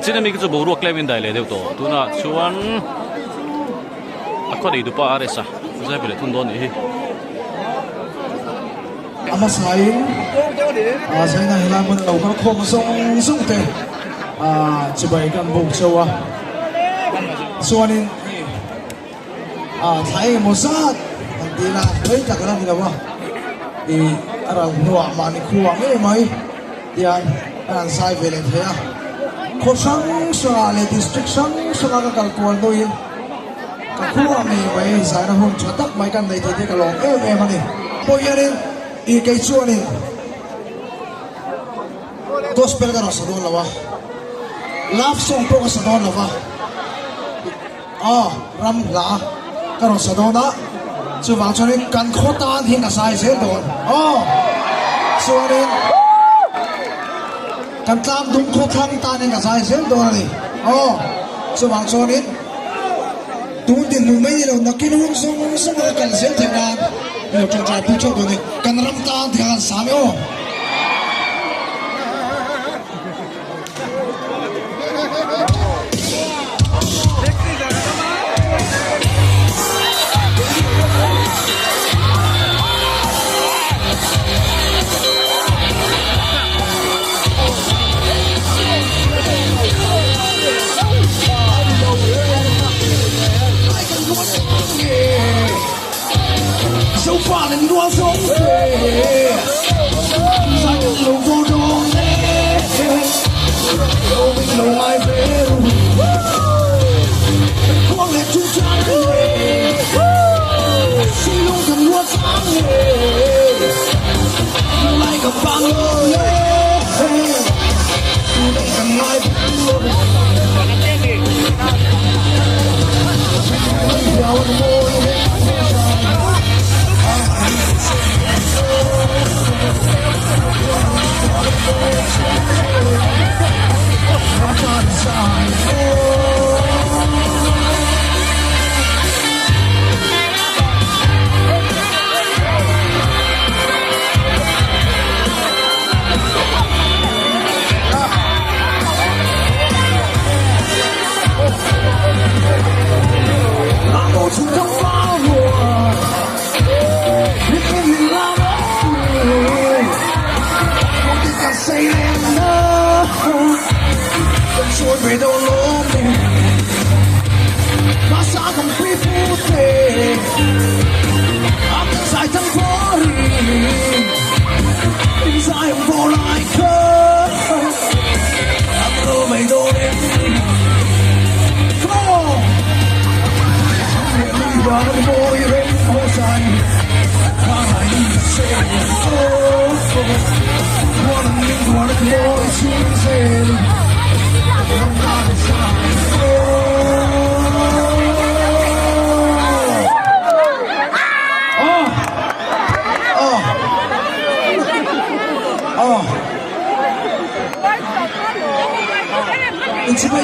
chỉ là mình cái bộ ruột lên bên đây là đều to tu na chuan có đầy đủ pa đấy sao giờ phải thun đòn này ama sai sai na hilang mo na ko khom song song te chỉ bảy căn bụng châu chuanin thấy một sát anh đi là thấy chắc là gì đâu thì arang nuwa mani Khua Ngei mai yan an sai về lên thế khó sang sa le district sang ka kalkual do yin ka Khua Ngei mai sai na hon chatak mai kan dei the ka long em ani po yanin I kai chuanin gospel ka sa don lawa love song po ka sa don lawa ram la ka sa don na chu wang chuanin kan khotan hin ka sai se don chuanin kan tlam dum kho thang tan hin ka sai se don ni chu wang chuanin tun din nu mai lo na kinung song song ka kal se thena lo chung cha pu chok ni kan ram tan thang sa me so far and you are so fair. Such a low for long day. Going low, my bed. Call it to Johnny. See you can what's on me. Like a bungalow. Like a knife. We don't know me. Mas aku putih. Aku sayang boring. Sayang boleh kau. Aku medorin. Kau. Baru boiring bosan. Karena ini saya. Wanna know it's easy. It's my